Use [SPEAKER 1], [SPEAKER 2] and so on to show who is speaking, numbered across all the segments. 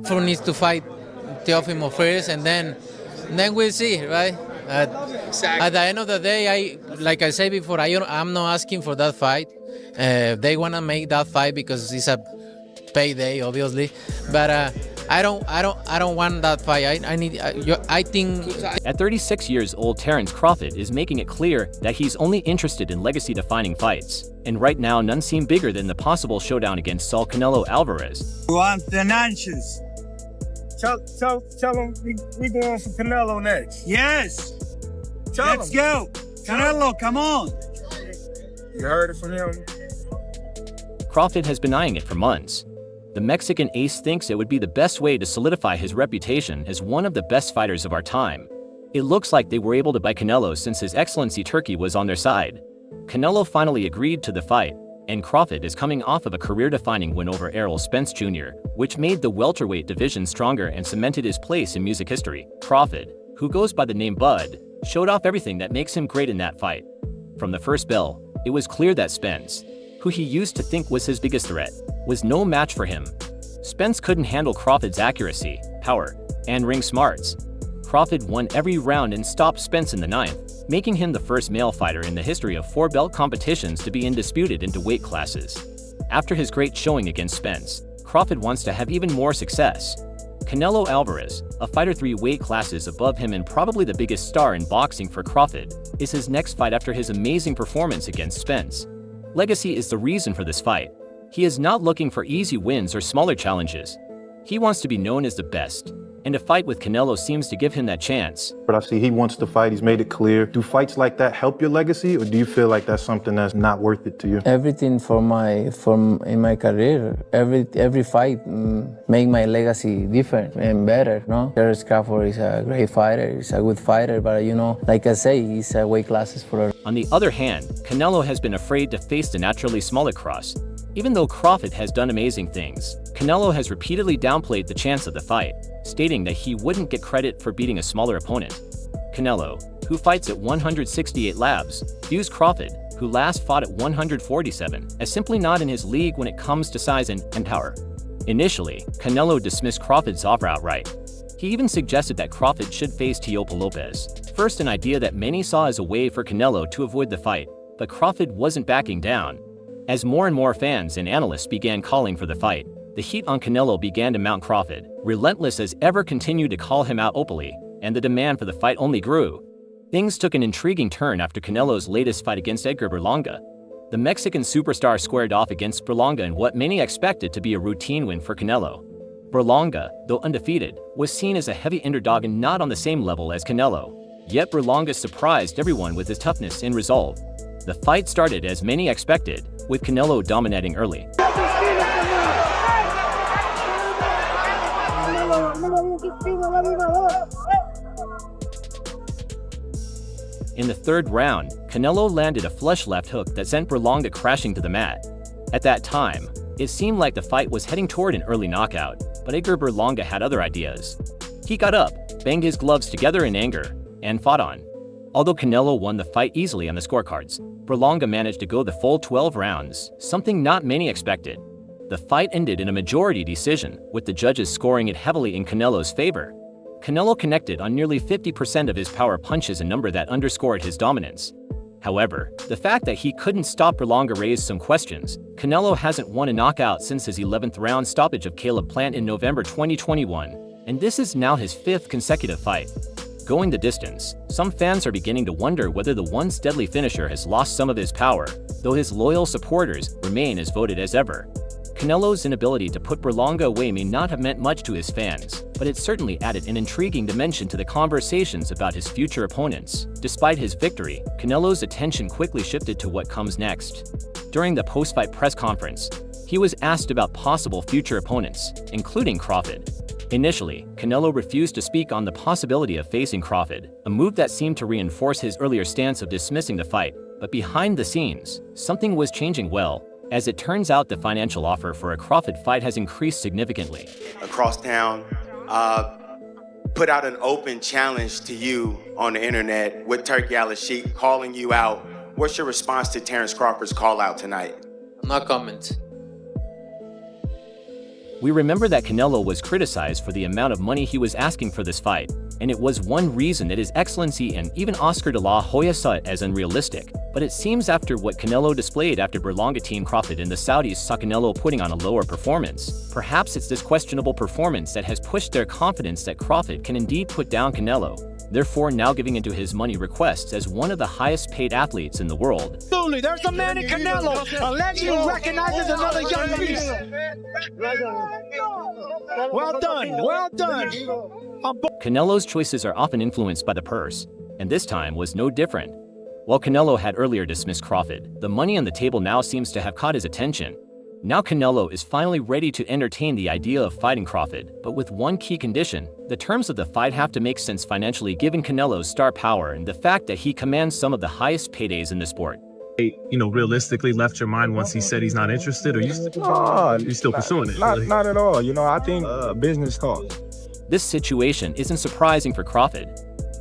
[SPEAKER 1] Crawford needs to fight Teofimo first, and then we'll see, right? At the end of the day, like I said before, I'm not asking for that fight. They want to make that fight because it's a payday, obviously. But I don't want that fight. I think.
[SPEAKER 2] At 36 years old, Terence Crawford is making it clear that he's only interested in legacy-defining fights. And right now, none seem bigger than the possible showdown against Saul Canelo Alvarez.
[SPEAKER 3] We want the Nanches.
[SPEAKER 4] Tell him we going for Canelo next.
[SPEAKER 3] Yes. Let's
[SPEAKER 4] him.
[SPEAKER 3] go. Canelo, come on.
[SPEAKER 4] You heard it from him.
[SPEAKER 2] Crawford has been eyeing it for months. The Mexican ace thinks it would be the best way to solidify his reputation as one of the best fighters of our time. It looks like they were able to buy Canelo since His Excellency Turkey was on their side. Canelo finally agreed to the fight, and Crawford is coming off of a career-defining win over Errol Spence Jr., which made the welterweight division stronger and cemented his place in music history. Crawford, who goes by the name Bud, showed off everything that makes him great in that fight. From the first bell, it was clear that Spence, who he used to think was his biggest threat, was no match for him. Spence couldn't handle Crawford's accuracy, power, and ring smarts. Crawford won every round and stopped Spence in the ninth, making him the first male fighter in the history of 4-belt competitions to be indisputed into weight classes. After his great showing against Spence, Crawford wants to have even more success. Canelo Alvarez, a fighter 3 weight classes above him and probably the biggest star in boxing for Crawford, is his next fight after his amazing performance against Spence. Legacy is the reason for this fight. He is not looking for easy wins or smaller challenges. He wants to be known as the best, and a fight with Canelo seems to give him that chance.
[SPEAKER 5] But I see he wants to fight, he's made it clear. Do fights like that help your legacy, or do you feel like that's something that's not worth it to you?
[SPEAKER 1] Everything in my career, every fight make my legacy different and better. No, Terence Crawford is a great fighter, he's a good fighter, but like I say, he's a weight classes for.
[SPEAKER 2] On the other hand, Canelo has been afraid to face the naturally smaller cross. Even though Crawford has done amazing things, Canelo has repeatedly downplayed the chance of the fight, stating that he wouldn't get credit for beating a smaller opponent. Canelo, who fights at 168 labs, views Crawford, who last fought at 147, as simply not in his league when it comes to size and power. Initially, Canelo dismissed Crawford's offer outright. He even suggested that Crawford should face Teofimo Lopez, first an idea that many saw as a way for Canelo to avoid the fight, but Crawford wasn't backing down. As more and more fans and analysts began calling for the fight, the heat on Canelo began to mount. Crawford, relentless as ever, continued to call him out openly, and the demand for the fight only grew. Things took an intriguing turn after Canelo's latest fight against Edgar Berlanga. The Mexican superstar squared off against Berlanga in what many expected to be a routine win for Canelo. Berlanga, though undefeated, was seen as a heavy underdog and not on the same level as Canelo. Yet Berlanga surprised everyone with his toughness and resolve. The fight started as many expected, with Canelo dominating early. In the third round, Canelo landed a flush left hook that sent Berlanga crashing to the mat. At that time, it seemed like the fight was heading toward an early knockout, but Edgar Berlanga had other ideas. He got up, banged his gloves together in anger, and fought on. Although Canelo won the fight easily on the scorecards, Berlanga managed to go the full 12 rounds, something not many expected. The fight ended in a majority decision, with the judges scoring it heavily in Canelo's favor. Canelo connected on nearly 50% of his power punches, a number that underscored his dominance. However, the fact that he couldn't stop Berlanga raised some questions. Canelo hasn't won a knockout since his 11th round stoppage of Caleb Plant in November 2021, and this is now his 5th consecutive fight. Going the distance, some fans are beginning to wonder whether the once deadly finisher has lost some of his power, though his loyal supporters remain as voted as ever. Canelo's inability to put Berlanga away may not have meant much to his fans, but it certainly added an intriguing dimension to the conversations about his future opponents. Despite his victory, Canelo's attention quickly shifted to what comes next. During the post-fight press conference, he was asked about possible future opponents, including Crawford. Initially, Canelo refused to speak on the possibility of facing Crawford, a move that seemed to reinforce his earlier stance of dismissing the fight. But behind the scenes, something was changing. As it turns out, the financial offer for a Crawford fight has increased significantly.
[SPEAKER 6] Across town, put out an open challenge to you on the internet with Turkey Al-Sheikh calling you out. What's your response to Terence Crawford's call out tonight?
[SPEAKER 1] No comment.
[SPEAKER 2] We remember that Canelo was criticized for the amount of money he was asking for this fight, and it was one reason that His Excellency and even Oscar de la Hoya saw it as unrealistic. But it seems after what Canelo displayed after Berlanga team Crawford and the Saudis saw Canelo putting on a lower performance, perhaps it's this questionable performance that has pushed their confidence that Crawford can indeed put down Canelo, therefore now giving into his money requests as one of the highest paid athletes in the world.
[SPEAKER 4] Absolutely, there's a man in Canelo, a legend who recognizes another young beast. Well done, well done.
[SPEAKER 2] Canelo's choices are often influenced by the purse, and this time was no different. While Canelo had earlier dismissed Crawford, the money on the table now seems to have caught his attention. Now Canelo is finally ready to entertain the idea of fighting Crawford, but with one key condition: the terms of the fight have to make sense financially given Canelo's star power and the fact that he commands some of the highest paydays in the sport.
[SPEAKER 7] Realistically left your mind once he said he's not interested, or you still pursuing it?
[SPEAKER 8] Not at all. I think business talks.
[SPEAKER 2] This situation isn't surprising for Crawford.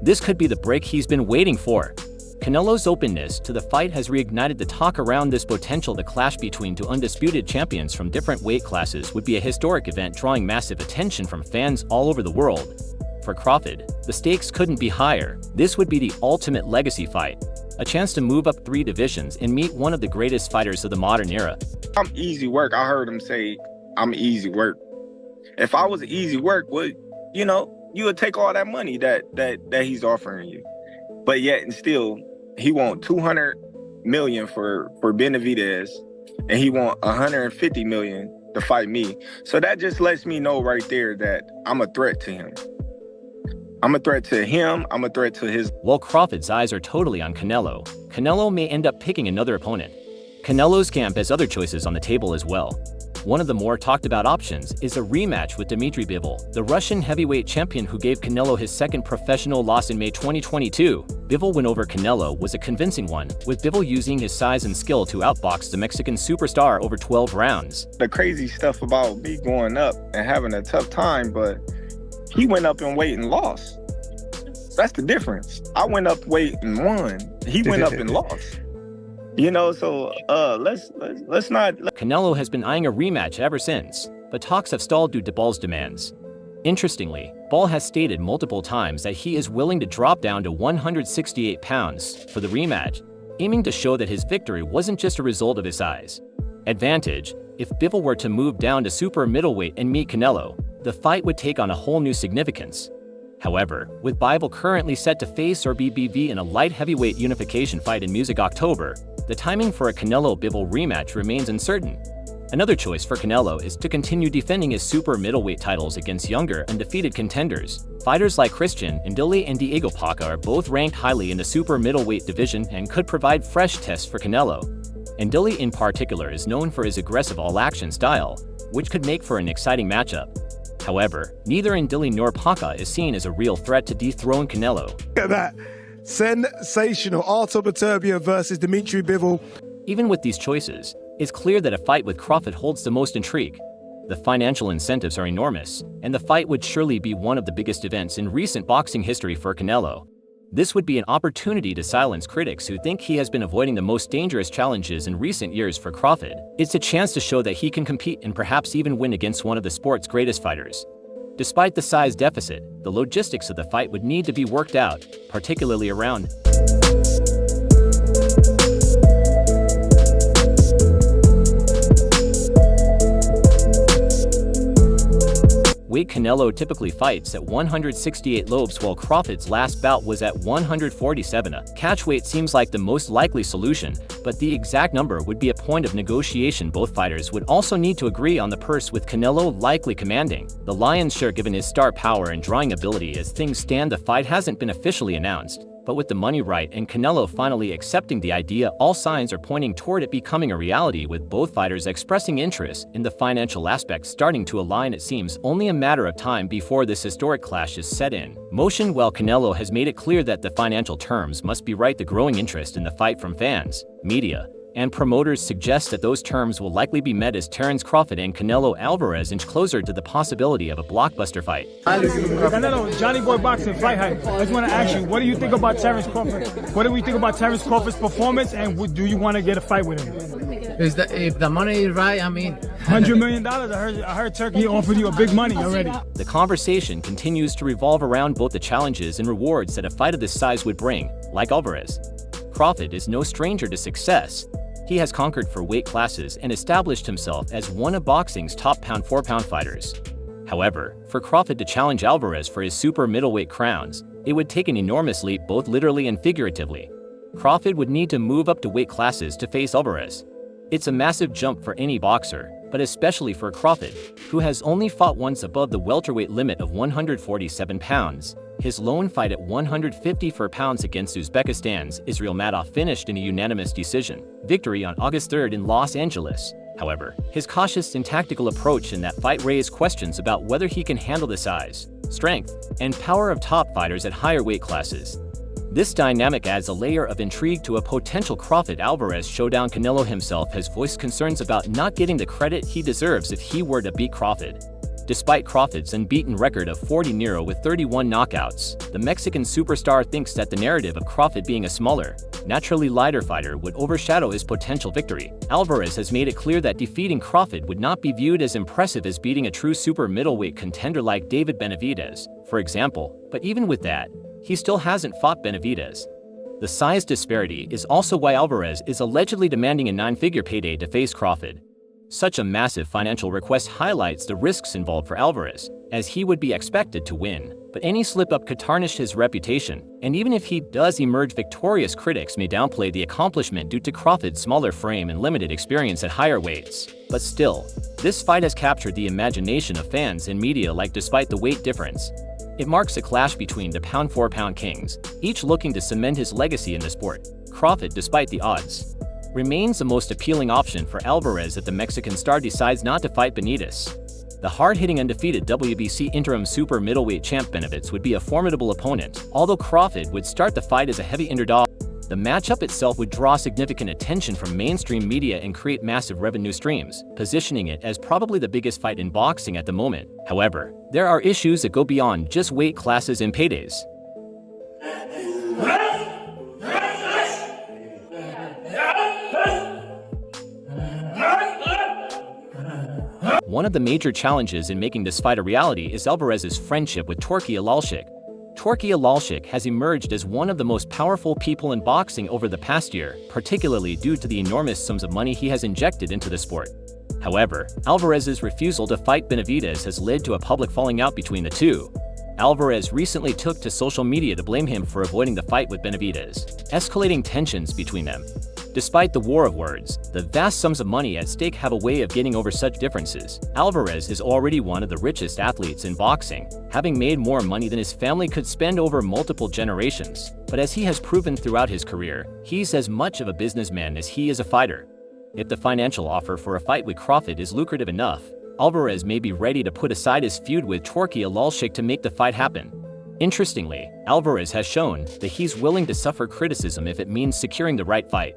[SPEAKER 2] This could be the break he's been waiting for. Canelo's openness to the fight has reignited the talk around this potential. The clash between two undisputed champions from different weight classes would be a historic event drawing massive attention from fans all over the world. For Crawford, the stakes couldn't be higher. This would be the ultimate legacy fight, a chance to move up 3 divisions and meet one of the greatest fighters of the modern era.
[SPEAKER 8] I'm easy work. I heard him say I'm easy work. If I was easy work, you would take all that money that he's offering you. But yet and still, he want $200 million for Benavidez, and he want $150 million to fight me. So that just lets me know right there that I'm a threat to him. I'm a threat to him. I'm a threat to his.
[SPEAKER 2] While Crawford's eyes are totally on Canelo, Canelo may end up picking another opponent. Canelo's camp has other choices on the table as well. One of the more talked about options is a rematch with Dmitry Bivol, the Russian heavyweight champion who gave Canelo his second professional loss in May 2022. Bivol win over Canelo was a convincing one, with Bivol using his size and skill to outbox the Mexican superstar over 12 rounds.
[SPEAKER 8] The crazy stuff about me going up and having a tough time, but he went up in weight and lost. That's the difference. I went up weight and won. He went up and lost. So let's not.
[SPEAKER 2] Canelo has been eyeing a rematch ever since, but talks have stalled due to Ball's demands. Interestingly, Ball has stated multiple times that he is willing to drop down to 168 pounds for the rematch, aiming to show that his victory wasn't just a result of his size. Advantage: if Bivol were to move down to super middleweight and meet Canelo, the fight would take on a whole new significance. However, with Bivol currently set to face or BBV in a light heavyweight unification fight in October, the timing for a Canelo-Bivol rematch remains uncertain. Another choice for Canelo is to continue defending his super middleweight titles against younger, undefeated contenders. Fighters like Christian Ndili and Diego Paca are both ranked highly in the super middleweight division and could provide fresh tests for Canelo. Ndili in particular is known for his aggressive all-action style, which could make for an exciting matchup. However, neither Ndili nor Paca is seen as a real threat to dethrone Canelo.
[SPEAKER 9] Look at that. Sensational. Artur Beterbiev versus Dmitry Bivol.
[SPEAKER 2] Even with these choices, it's clear that a fight with Crawford holds the most intrigue. The financial incentives are enormous, and the fight would surely be one of the biggest events in recent boxing history for Canelo. This would be an opportunity to silence critics who think he has been avoiding the most dangerous challenges in recent years for Crawford. It's a chance to show that he can compete and perhaps even win against one of the sport's greatest fighters. Despite the size deficit, the logistics of the fight would need to be worked out, particularly around weight. Canelo typically fights at 168 lbs while Crawford's last bout was at 147. A catch weight seems like the most likely solution, but the exact number would be a point of negotiation. Both fighters would also need to agree on the purse, with Canelo likely commanding the lion's share given his star power and drawing ability. As things stand, the fight hasn't been officially announced, but with the money right and Canelo finally accepting the idea, all signs are pointing toward it becoming a reality, with both fighters expressing interest in the financial aspects starting to align. It seems only a matter of time before this historic clash is set in motion. While Canelo has made it clear that the financial terms must be right, the growing interest in the fight from fans, media, and promoters suggest that those terms will likely be met as Terence Crawford and Canelo Alvarez inch closer to the possibility of a blockbuster fight.
[SPEAKER 4] Canelo, Johnny Boy Boxing, Fight Hype. I just want to ask you, what do you think about Terence Crawford? What do we think about Terence Crawford's performance, and do you want to get a fight with him?
[SPEAKER 1] If the money is right, I mean,
[SPEAKER 3] $100 million. I heard Turkey offered you a big money already.
[SPEAKER 2] The conversation continues to revolve around both the challenges and rewards that a fight of this size would bring, like Alvarez. Crawford is no stranger to success. He has conquered for weight classes and established himself as one of boxing's top pound-for-pound fighters. However, for Crawford to challenge Alvarez for his super middleweight crowns, it would take an enormous leap both literally and figuratively. Crawford would need to move up to weight classes to face Alvarez. It's a massive jump for any boxer, but especially for Crawford, who has only fought once above the welterweight limit of 147 pounds. His lone fight at 154 pounds against Uzbekistan's Israel Madov finished in a unanimous decision victory on August 3rd in Los Angeles. However, his cautious and tactical approach in that fight raised questions about whether he can handle the size, strength, and power of top fighters at higher weight classes. This dynamic adds a layer of intrigue to a potential Crawford-Alvarez showdown. Canelo himself has voiced concerns about not getting the credit he deserves if he were to beat Crawford. Despite Crawford's unbeaten record of 40-0 with 31 knockouts, the Mexican superstar thinks that the narrative of Crawford being a smaller, naturally lighter fighter would overshadow his potential victory. Alvarez has made it clear that defeating Crawford would not be viewed as impressive as beating a true super middleweight contender like David Benavidez, for example, but even with that, he still hasn't fought Benavidez. The size disparity is also why Alvarez is allegedly demanding a 9-figure payday to face Crawford. Such a massive financial request highlights the risks involved for Alvarez, as he would be expected to win. But any slip-up could tarnish his reputation, and even if he does emerge victorious, critics may downplay the accomplishment due to Crawford's smaller frame and limited experience at higher weights. But still, this fight has captured the imagination of fans and media alike despite the weight difference. It marks a clash between the pound-for-pound kings, each looking to cement his legacy in the sport. Crawford, despite the odds, remains the most appealing option for Alvarez if the Mexican star decides not to fight Benitez. The hard-hitting undefeated WBC interim super middleweight champ Benavidez would be a formidable opponent, although Crawford would start the fight as a heavy underdog. The matchup itself would draw significant attention from mainstream media and create massive revenue streams, positioning it as probably the biggest fight in boxing at the moment. However, there are issues that go beyond just weight classes and paydays. One of the major challenges in making this fight a reality is Alvarez's friendship with Turki Alalshik. Turki Alalshik has emerged as one of the most powerful people in boxing over the past year, particularly due to the enormous sums of money he has injected into the sport. However, Alvarez's refusal to fight Benavidez has led to a public falling out between the two. Alvarez recently took to social media to blame him for avoiding the fight with Benavidez, escalating tensions between them. Despite the war of words, the vast sums of money at stake have a way of getting over such differences. Alvarez is already one of the richest athletes in boxing, having made more money than his family could spend over multiple generations. But as he has proven throughout his career, he's as much of a businessman as he is a fighter. If the financial offer for a fight with Crawford is lucrative enough, Alvarez may be ready to put aside his feud with Turki Alalshik to make the fight happen. Interestingly, Alvarez has shown that he's willing to suffer criticism if it means securing the right fight.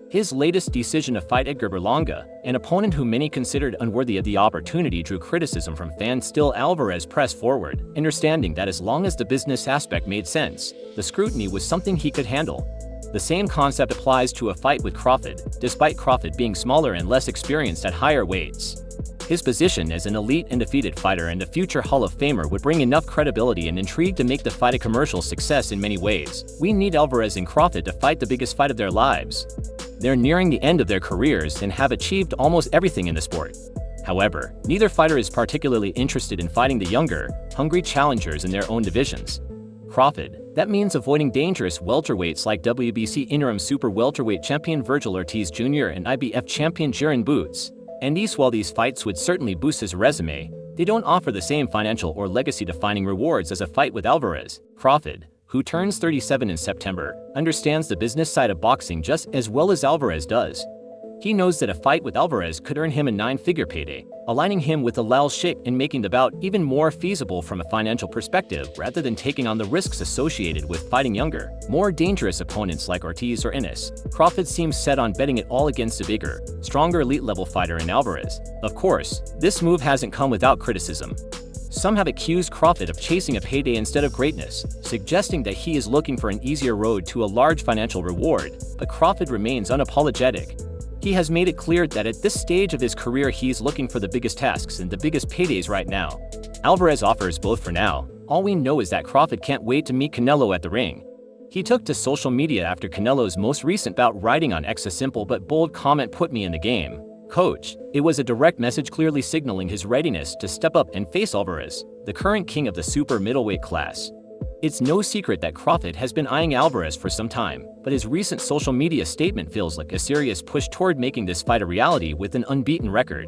[SPEAKER 2] His latest decision to fight Edgar Berlanga, an opponent who many considered unworthy of the opportunity, drew criticism from fans. Still, Alvarez pressed forward, understanding that as long as the business aspect made sense, the scrutiny was something he could handle. The same concept applies to a fight with Crawford, despite Crawford being smaller and less experienced at higher weights. His position as an elite undefeated fighter and a future Hall of Famer would bring enough credibility and intrigue to make the fight a commercial success in many ways. We need Alvarez and Crawford to fight the biggest fight of their lives. They're nearing the end of their careers and have achieved almost everything in the sport. However, neither fighter is particularly interested in fighting the younger, hungry challengers in their own divisions. Crawford, that means avoiding dangerous welterweights like WBC interim super welterweight champion Virgil Ortiz Jr. and IBF champion Jaron Boots. And while these fights would certainly boost his resume, they don't offer the same financial or legacy-defining rewards as a fight with Alvarez. Crawford, who turns 37 in September, understands the business side of boxing just as well as Alvarez does. He knows that a fight with Alvarez could earn him a 9-figure payday, aligning him with Alalshik and making the bout even more feasible from a financial perspective rather than taking on the risks associated with fighting younger, more dangerous opponents like Ortiz or Ennis. Crawford seems set on betting it all against a bigger, stronger elite-level fighter in Alvarez. Of course, this move hasn't come without criticism. Some have accused Crawford of chasing a payday instead of greatness, suggesting that he is looking for an easier road to a large financial reward, but Crawford remains unapologetic. He has made it clear that at this stage of his career he's looking for the biggest tasks and the biggest paydays right now. Alvarez offers both for now. All we know is that Crawford can't wait to meet Canelo at the ring. He took to social media after Canelo's most recent bout, writing on X a simple but bold comment: "Put me in the game, coach." It was a direct message clearly signaling his readiness to step up and face Alvarez, the current king of the super middleweight class. It's no secret that Crawford has been eyeing Alvarez for some time, but his recent social media statement feels like a serious push toward making this fight a reality with an unbeaten record.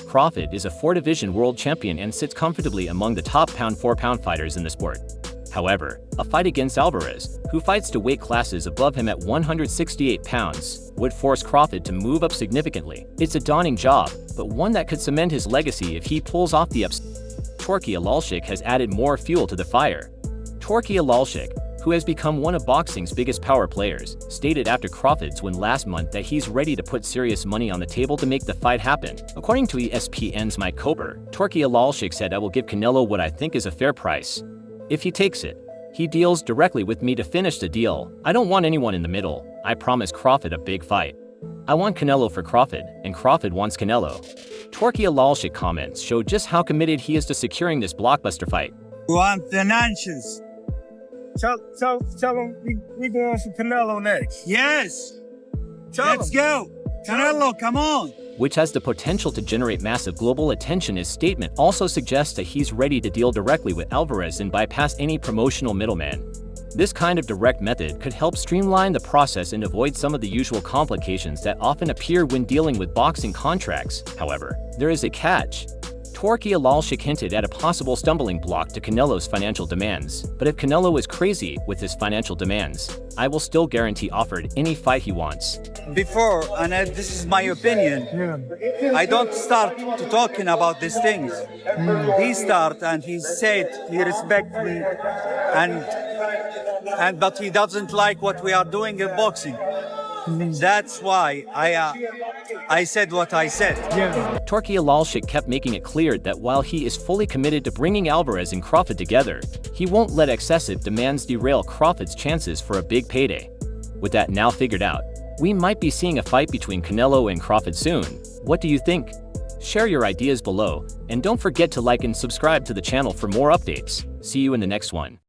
[SPEAKER 2] Crawford is a 4-division world champion and sits comfortably among the top pound-for-pound fighters in the sport. However, a fight against Alvarez, who fights to weight classes above him at 168 pounds, would force Crawford to move up significantly. It's a daunting job, but one that could cement his legacy if he pulls off the upset. Torky Alalshik has added more fuel to the fire. Torky Alalshik, who has become one of boxing's biggest power players, stated after Crawford's win last month that he's ready to put serious money on the table to make the fight happen. According to ESPN's Mike Kober, Torky Alalshik said, "I will give Canelo what I think is a fair price. If he takes it, he deals directly with me to finish the deal. I don't want anyone in the middle. I promise Crawford a big fight. I want Canelo for Crawford, and Crawford wants Canelo." Torky Alalshik comments show just how committed he is to securing this blockbuster fight.
[SPEAKER 4] We want financials. Tell him we going for Canelo next. Yes. Let's go. Canelo, come on.
[SPEAKER 2] Which has the potential to generate massive global attention. His statement also suggests that he's ready to deal directly with Alvarez and bypass any promotional middleman. This kind of direct method could help streamline the process and avoid some of the usual complications that often appear when dealing with boxing contracts. However, there is a catch. Torky Alalshik hinted at a possible stumbling block to Canelo's financial demands, but if Canelo is crazy with his financial demands, I will still guarantee offered any fight he wants.
[SPEAKER 10] Before, and this is my opinion, I don't start to talking about these things. He start and he said he respect me, but he doesn't like what we are doing in boxing. That's why I said what I said.
[SPEAKER 2] Torky Alalshik kept making it clear that while he is fully committed to bringing Alvarez and Crawford together, he won't let excessive demands derail Crawford's chances for a big payday. With that now figured out, we might be seeing a fight between Canelo and Crawford soon. What do you think? Share your ideas below, and don't forget to like and subscribe to the channel for more updates. See you in the next one.